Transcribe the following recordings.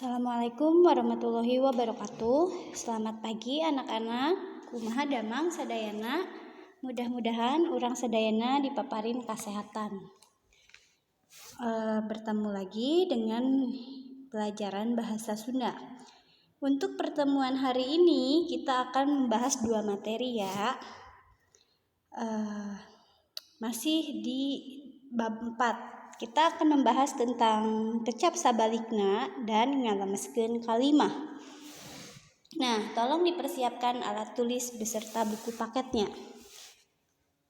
Assalamualaikum warahmatullahi wabarakatuh. Selamat pagi anak-anak. Kumaha damang sadayana. Mudah-mudahan urang sadayana dipaparin kesehatan. Bertemu lagi dengan pelajaran bahasa Sunda. Untuk pertemuan hari ini kita akan membahas dua materi ya. Masih di bab 4. Kita akan membahas tentang kecap sabalikna dan ngalameskeun kalimah. Nah, tolong dipersiapkan alat tulis beserta buku paketnya.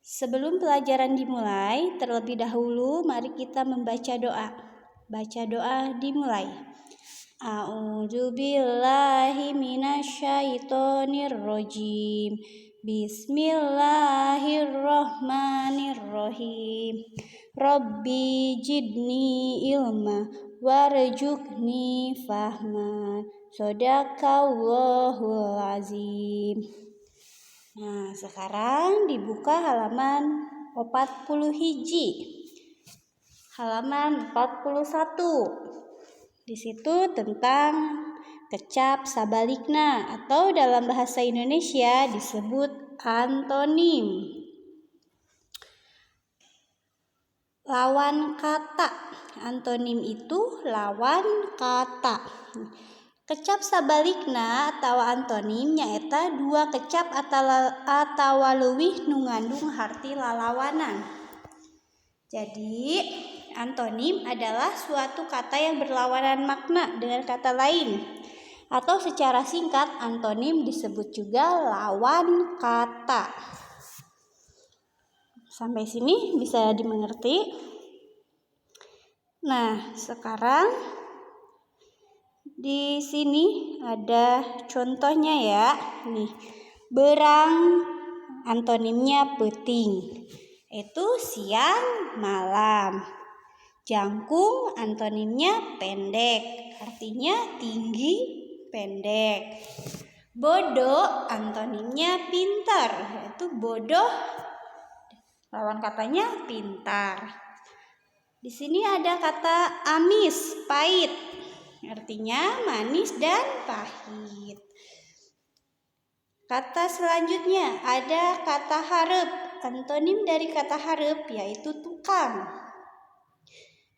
Sebelum pelajaran dimulai, terlebih dahulu mari kita membaca doa. Baca doa dimulai. A'udzubillahi minasyaitonirrajim. Bismillahirrahmanirrahim. Rabbi jidni ilma warjukni fahman. Shadaqallahul azim. Nah, sekarang dibuka halaman 41. Halaman 41. Di situ tentang kecap sabalikna atau dalam bahasa Indonesia disebut antonim. Lawan kata. Antonim itu lawan kata. Kecap sabalikna atau antonim nyaeta dua kecap atau leuwih nu ngandung harti lalawanan. Jadi, antonim adalah suatu kata yang berlawanan makna dengan kata lain. Atau secara singkat, antonim disebut juga lawan kata. Sampai sini bisa dimengerti? Nah, sekarang di sini ada contohnya ya. Nih, berang antonimnya peuting. Itu siang, malam. Jangkung antonimnya pendek. Artinya tinggi, pendek. Bodoh antonimnya pintar. Yaitu bodoh lawan katanya pintar. Di sini ada kata amis, pahit. Artinya manis dan pahit. Kata selanjutnya ada kata hareup. Antonim dari kata hareup yaitu tukang.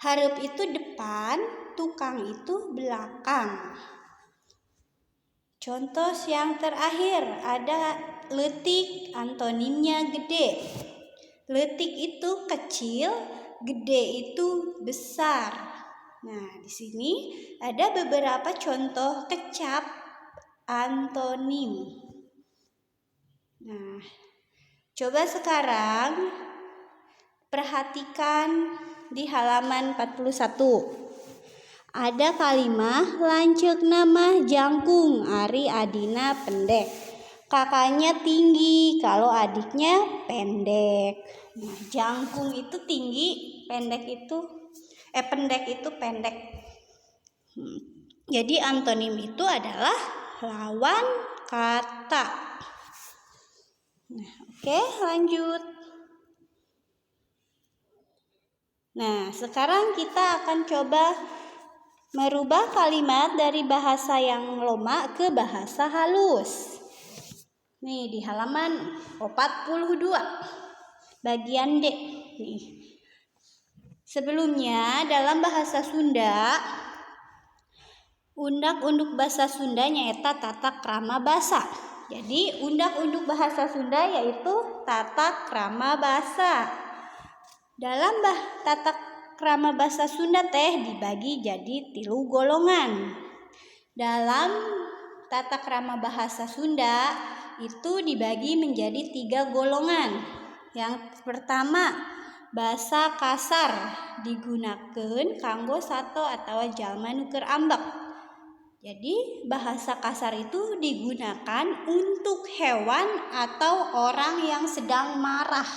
Hareup itu depan, tukang itu belakang. Contoh yang terakhir ada leutik, antonimnya gede. Leutik itu kecil, gede itu besar. Nah, di sini ada beberapa contoh kecap antonim. Nah, coba sekarang perhatikan di halaman 41. Ada kalimah lanceuk nama jangkung ari adina pendek. Kakaknya tinggi kalau adiknya pendek. Nah, jangkung itu tinggi, pendek itu pendek. Jadi antonim itu adalah lawan kata. Nah, oke, lanjut. Nah, sekarang kita akan coba merubah kalimat dari bahasa yang loma ke bahasa halus. Nih, di halaman 42. Bagian D. Nih. Sebelumnya dalam bahasa Sunda, undak-unduk bahasa Sunda nyaeta tata krama basa. Jadi undak-unduk bahasa Sunda yaitu tata krama basa. Dalam tata krama basa Sunda teh dibagi jadi 3 golongan. Dalam tata krama bahasa Sunda itu dibagi menjadi 3 golongan. Yang pertama, basa kasar digunakeun kanggo sato atawa jalma nu keur ambek. Jadi bahasa kasar itu digunakan untuk hewan atau orang yang sedang marah.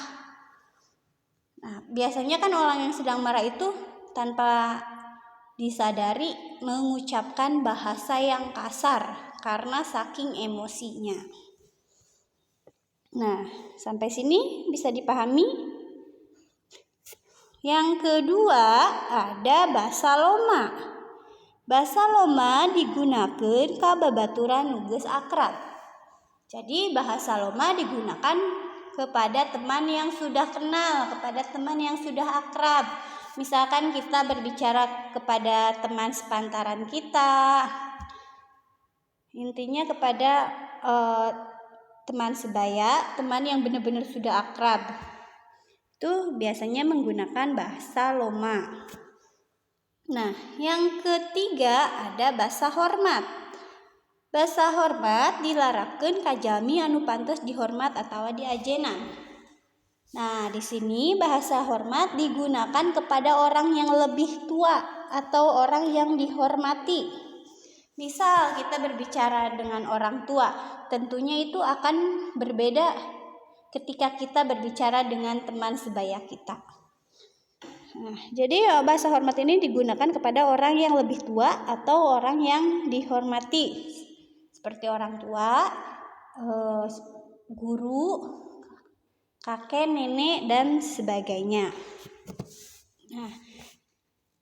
Nah, biasanya kan orang yang sedang marah itu tanpa disadari mengucapkan bahasa yang kasar karena saking emosinya. Nah, sampai sini bisa dipahami? Yang kedua ada basa loma. Basa loma digunakan ka babaturan nu geus akrab. Jadi bahasa loma digunakan kepada teman yang sudah kenal, kepada teman yang sudah akrab. Misalkan kita berbicara kepada teman sepantaran kita, intinya kepada teman sebaya, teman yang benar-benar sudah akrab. Itu biasanya menggunakan bahasa loma. Nah, yang ketiga ada bahasa hormat. Bahasa hormat dilarapkeun ka jalmi anu pantes dihormat atawa diajenan. Nah, di sini bahasa hormat digunakan kepada orang yang lebih tua atau orang yang dihormati. Misal kita berbicara dengan orang tua, tentunya itu akan berbeda ketika kita berbicara dengan teman sebaya kita. Nah, jadi bahasa hormat ini digunakan kepada orang yang lebih tua atau orang yang dihormati, seperti orang tua, guru, kakek, nenek, dan sebagainya. Nah,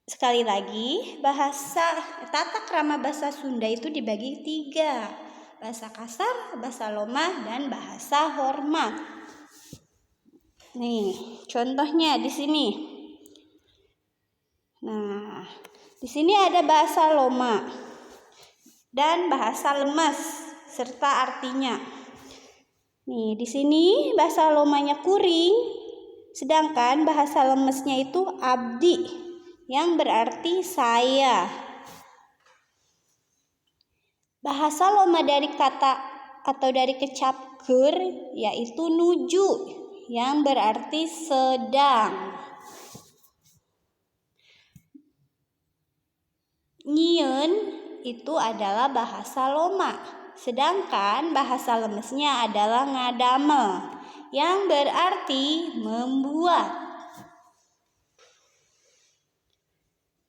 sekali lagi, tata krama bahasa Sunda itu dibagi 3. Bahasa kasar, bahasa loma, dan bahasa hormat. Nih, contohnya di sini. Nah, di sini ada bahasa loma dan bahasa lemes serta artinya. Nih, di sini bahasa lomanya kuring, sedangkan bahasa lemesnya itu abdi, yang berarti saya. Bahasa loma dari kata atau dari kecap keur yaitu nuju, yang berarti sedang. Nyieun itu adalah bahasa loma, sedangkan bahasa lemesnya adalah ngadamel, yang berarti membuat.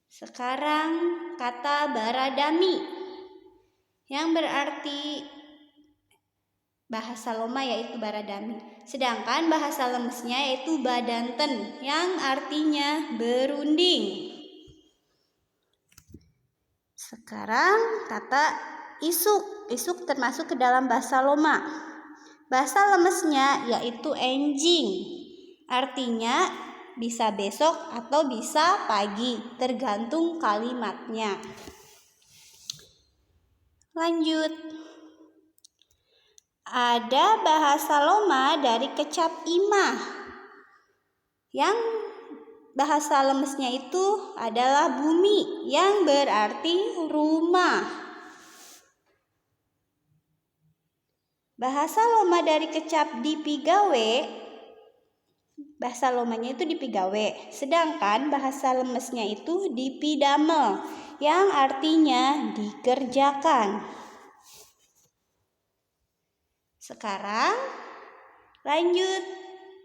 Sekarang kata baradami, yang berarti bahasa loma yaitu baradami, sedangkan bahasa lemesnya yaitu badanten, yang artinya berunding. Sekarang kata isuk. Isuk termasuk ke dalam bahasa loma. Bahasa lemesnya yaitu enjing, artinya bisa besok atau bisa pagi, tergantung kalimatnya. Lanjut. Ada bahasa loma dari kecap imah, yang bahasa lemesnya itu adalah bumi, yang berarti rumah. Bahasa loma dari kecap dipigawe, bahasa lomanya itu dipigawe, sedangkan bahasa lemesnya itu dipidamel, yang artinya dikerjakan. Sekarang lanjut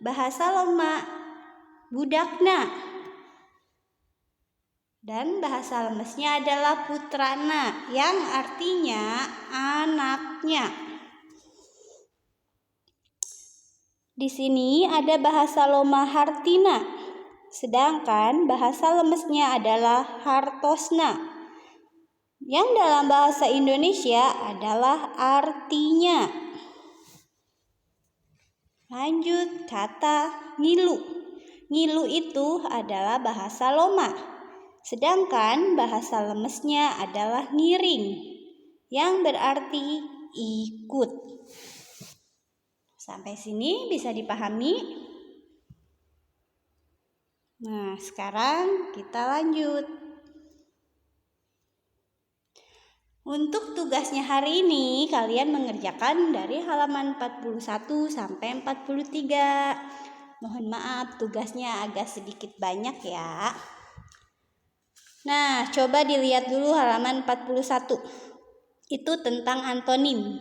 bahasa loma budakna, dan bahasa lemesnya adalah putrana, yang artinya anaknya. Di sini ada bahasa loma hartina, sedangkan bahasa lemesnya adalah hartosna, yang dalam bahasa Indonesia adalah artinya. Lanjut kata ngilu. Ngilu itu adalah bahasa loma, sedangkan bahasa lemesnya adalah ngiring, yang berarti ikut. Sampai sini bisa dipahami? Nah, sekarang kita lanjut. Untuk tugasnya hari ini kalian mengerjakan dari halaman 41 sampai 43. Mohon maaf tugasnya agak sedikit banyak ya. Nah, coba dilihat dulu halaman 41. Itu tentang antonim,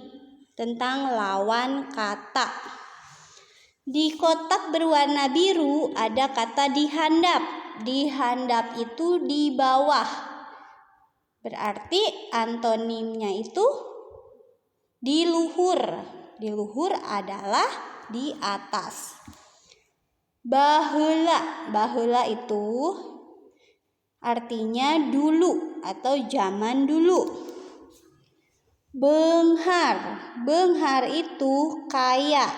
tentang lawan kata. Di kotak berwarna biru ada kata dihandap. Dihandap itu di bawah. Berarti antonimnya itu di luhur. Di luhur adalah di atas. Baheula. Baheula itu artinya dulu atau zaman dulu. Benghar. Benghar itu kaya.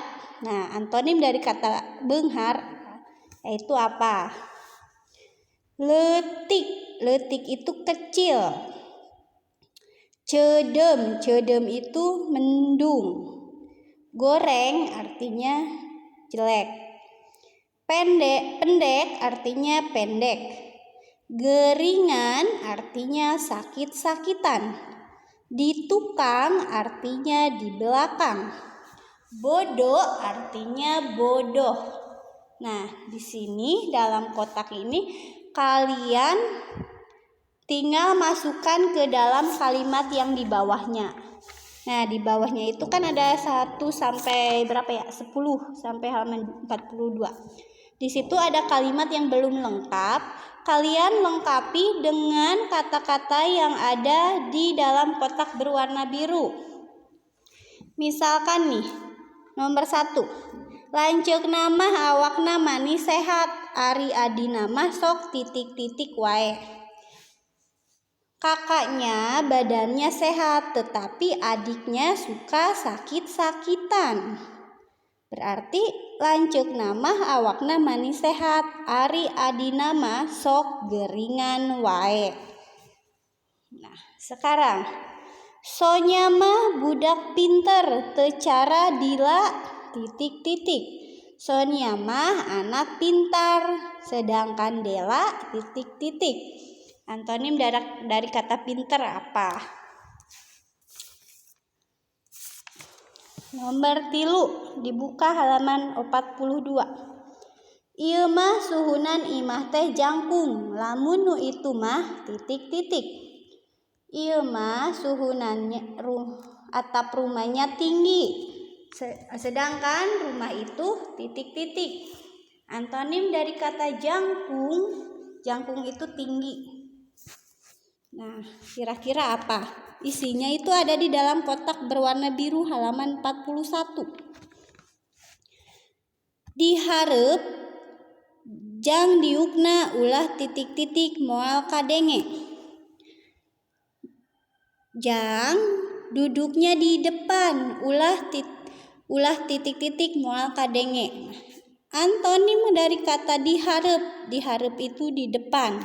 Nah, antonim dari kata benghar yaitu apa? Letik. Letik itu kecil. Cedem. Cedem itu mendung. Goreng artinya jelek. Pendek. Pendek artinya pendek. Geringan artinya sakit-sakitan. Ditukang artinya di belakang. Bodoh artinya bodoh. Nah, di sini dalam kotak ini kalian tinggal masukkan ke dalam kalimat yang di bawahnya. Nah, di bawahnya itu kan ada 1 sampai berapa ya? 10 sampai halaman 42. Di situ ada kalimat yang belum lengkap. Kalian lengkapi dengan kata-kata yang ada di dalam kotak berwarna biru. Misalkan nih, nomor 1. Lanceuk nama awakna mani sehat, ari adi nama sok titik-titik wae. Kakaknya badannya sehat, tetapi adiknya suka sakit-sakitan. Berarti lanceuk nama awakna mani sehat, ari adi nama sok geringan wae. Nah, sekarang Sonya mah budak pinter, teu cara dila titik-titik. Sonya mah anak pintar, sedangkan Dela titik-titik. Antonim dari kata pinter apa? Nomor 3, dibuka halaman 42. Ieu mah suhunan imah teh jangkung, lamun nu itu mah titik-titik. Ieu mah suhunannya atap rumahnya tinggi, sedangkan rumah itu titik-titik. Antonim dari kata jangkung, jangkung itu tinggi. Nah, kira-kira apa? Isinya itu ada di dalam kotak berwarna biru halaman 41. Dihareup jang diukna ulah titik-titik moal kadenge. Jang duduknya di depan ulah titik-titik moal kadenge. Antonim dari kata dihareup. Dihareup itu di depan.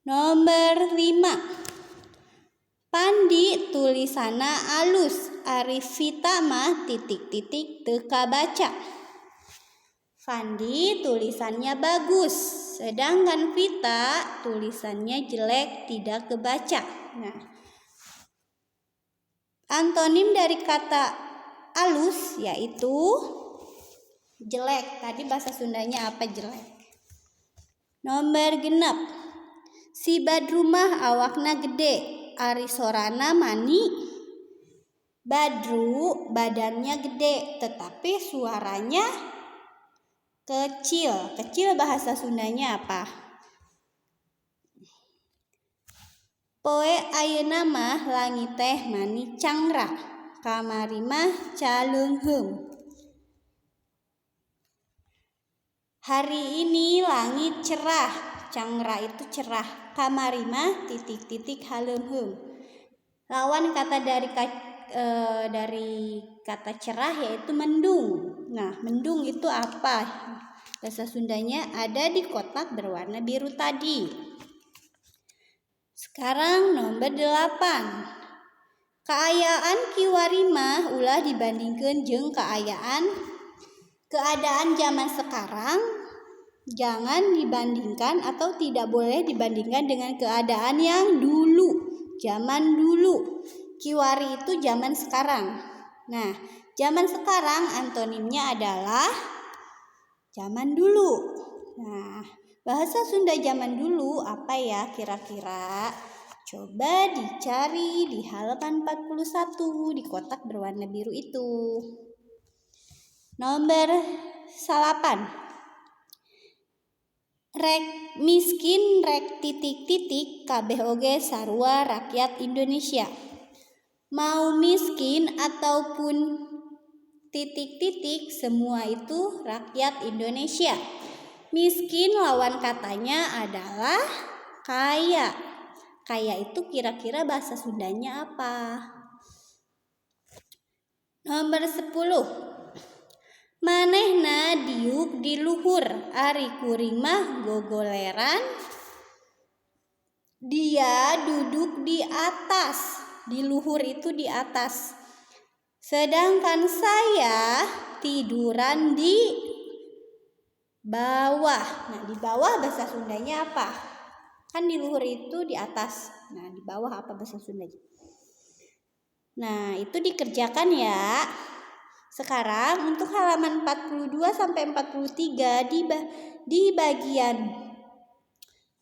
Nomor 5. Pandi tulisana alus, ari Vita mah titik-titik teu kabaca. Fandi tulisannya bagus, sedangkan Vita tulisannya jelek, tidak kebaca. Nah, antonim dari kata alus yaitu jelek. Tadi bahasa Sundanya apa jelek? Nomor 6. Si Badru mah awakna gede, ari sorana mani. Badru badannya gede, tetapi suaranya kecil. Kecil bahasa Sundanya apa? Poe ayeuna mah langit teh mani cangra, kamari mah caleungheum. Hari ini langit cerah. Cangra itu cerah, kamari mah titik-titik haleumheum. Lawan kata dari kata cerah yaitu mendung. Nah, mendung itu apa? Bahasa Sundanya ada di kotak berwarna biru tadi. Sekarang nomor 8. Kaayaan kiwari mah ulah dibandingkeun jeung keadaan zaman sekarang. Jangan dibandingkan atau tidak boleh dibandingkan dengan keadaan yang dulu, zaman dulu. Kiwari itu zaman sekarang. Nah, zaman sekarang antonimnya adalah zaman dulu. Nah, bahasa Sunda zaman dulu apa ya kira-kira? Coba dicari di halaman 41 di kotak berwarna biru itu. Nomor 8. Rek miskin rek titik-titik kabeh oge sarua rakyat Indonesia. Mau miskin ataupun titik-titik semua itu rakyat Indonesia. Miskin lawan katanya adalah kaya. Kaya itu kira-kira bahasa Sundanya apa? Nomor 10. Manehna diuk di luhur, ari kuring mah gogoleran. Dia duduk di atas. Di luhur itu di atas. Sedangkan saya tiduran di bawah. Nah, di bawah bahasa Sundanya apa? Kan di luhur itu di atas. Nah, di bawah apa bahasa Sundanya? Nah, itu dikerjakan ya. Sekarang untuk halaman 42 sampai 43 di bagian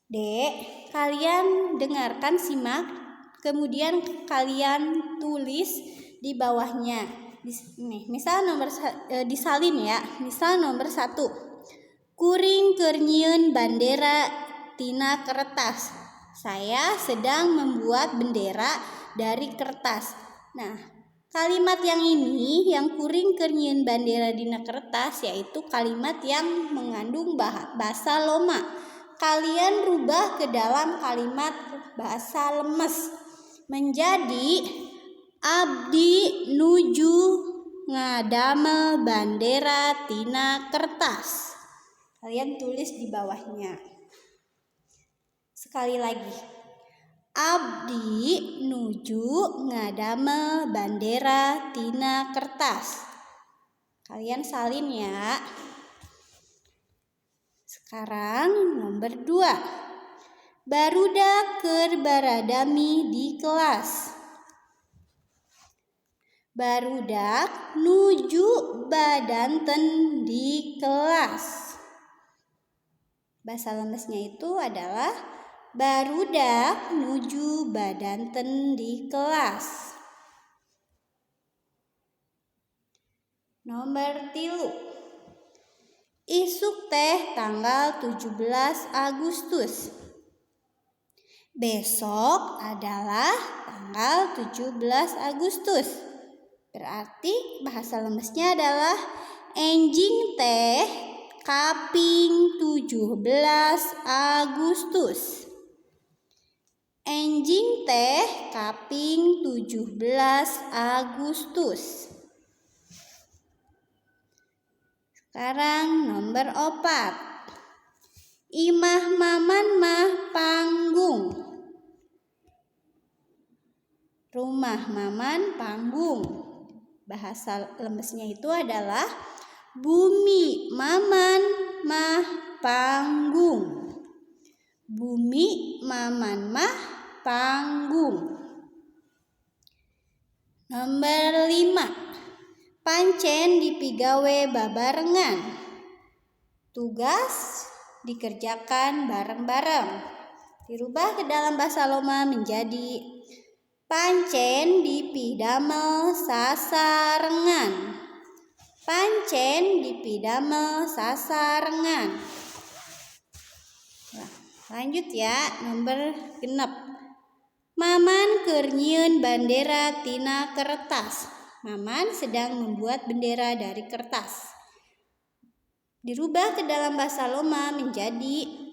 D, kalian dengarkan, simak, kemudian kalian tulis di bawahnya. Nih, misal disalin ya. Misal nomor 1. Kuring keur nyieun bandera tina kertas. Saya sedang membuat bendera dari kertas. Nah, kalimat yang ini, yang kuring keur nyieun bandera dina kertas, yaitu kalimat yang mengandung bahasa Loma. Kalian rubah ke dalam kalimat bahasa lemes menjadi abdi nuju ngadamel bandera tina kertas. Kalian tulis di bawahnya. Sekali lagi. Abdi nuju ngadamel bandera tina kertas. Kalian salin ya. Sekarang nomor 2. Barudak keur baradami di kelas. Barudak nuju badanten di kelas. Bahasa lemesnya itu adalah barudak nuju badanten di kelas. Nomor 3. Isuk teh tanggal 17 Agustus. Besok adalah tanggal 17 Agustus. Berarti bahasa lemesnya adalah enjing teh kaping 17 Agustus. Enjing teh kaping 17 Agustus. Sekarang nomor 4. Imah maman mah panggung. Rumah maman panggung. Bahasa lemesnya itu adalah bumi maman mah panggung. Bumi maman mah panggung. Nomor 5. Pancen dipigawe babarengan. Tugas dikerjakan bareng-bareng. Dirubah ke dalam bahasa Loma menjadi pancen dipidamel sasarengan. Pancen dipidamel sasarengan. Nah, lanjut ya, nomor 6. Maman keur nyieun bandera tina kertas. Maman sedang membuat bendera dari kertas. Dirubah ke dalam bahasa Loma menjadi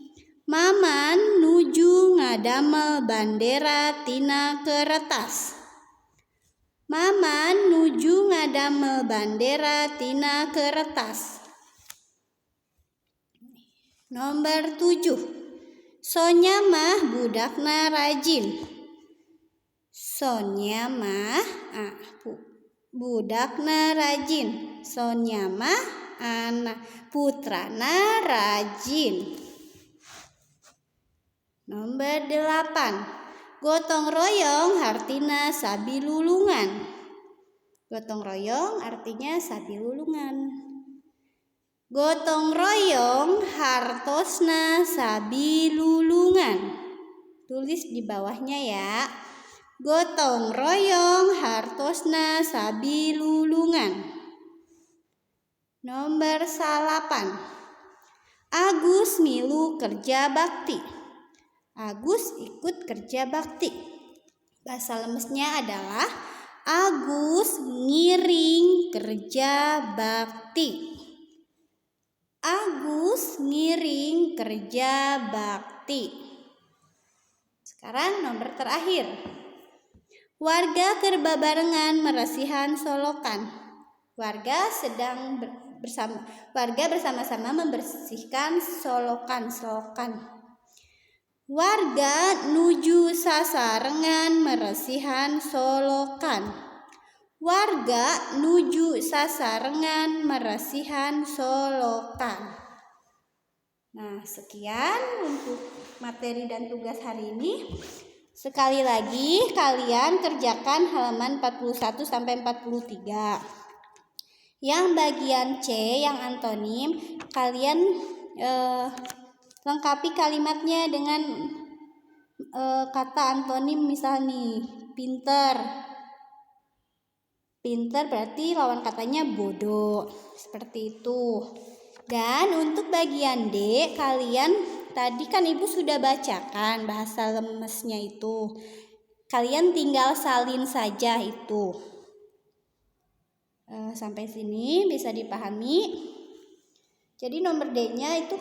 Maman nuju ngadamel bandera tina kertas. Maman nuju ngadamel bandera tina kertas. Nomor 7. Sonya mah budakna rajin. Sonya mah budakna rajin. Sonya mah anak putrana rajin. Nomor 8. Gotong royong artina sabilulungan. Gotong royong artinya sabilulungan. Gotong royong hartosna sabilulungan. Tulis di bawahnya ya. Gotong royong hartosna sabilulungan. Nomor 8. Agus milu kerja bakti. Agus ikut kerja bakti. Bahasa lemesnya adalah Agus ngiring kerja bakti. Agus ngiring kerja bakti. Sekarang nomor terakhir. Warga kerbabarengan meresihan solokan. Warga bersama-sama membersihkan solokan. Warga nuju sasarengan meresihan solokan. Warga nuju sasarengan meresihan solokan. Nah, sekian untuk materi dan tugas hari ini. Sekali lagi kalian kerjakan halaman 41 sampai 43. Yang bagian C yang antonim kalian lengkapi kalimatnya dengan kata antonim, misalnya nih, pinter. Pinter berarti lawan katanya bodoh. Seperti itu. Dan untuk bagian D, kalian tadi kan Ibu sudah bacakan bahasa lemesnya itu. Kalian tinggal salin saja itu. Sampai sini bisa dipahami. Jadi nomor D-nya itu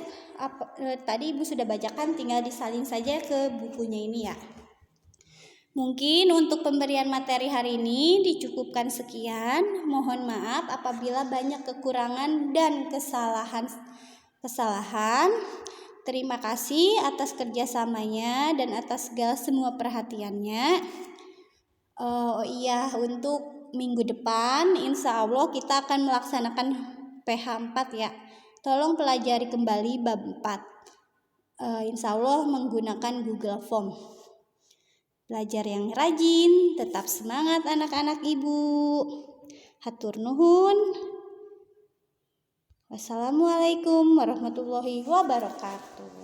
tadi Ibu sudah bacakan, tinggal disalin saja ke bukunya ini ya. Mungkin untuk pemberian materi hari ini dicukupkan sekian. Mohon maaf apabila banyak kekurangan dan kesalahan. Terima kasih atas kerjasamanya dan atas segala semua perhatiannya. Oh iya, untuk minggu depan insya Allah kita akan melaksanakan PH 4 ya. Tolong pelajari kembali bab 4. Insya Allah menggunakan Google Form. Belajar yang rajin, tetap semangat anak-anak Ibu. Hatur nuhun. Wassalamualaikum warahmatullahi wabarakatuh.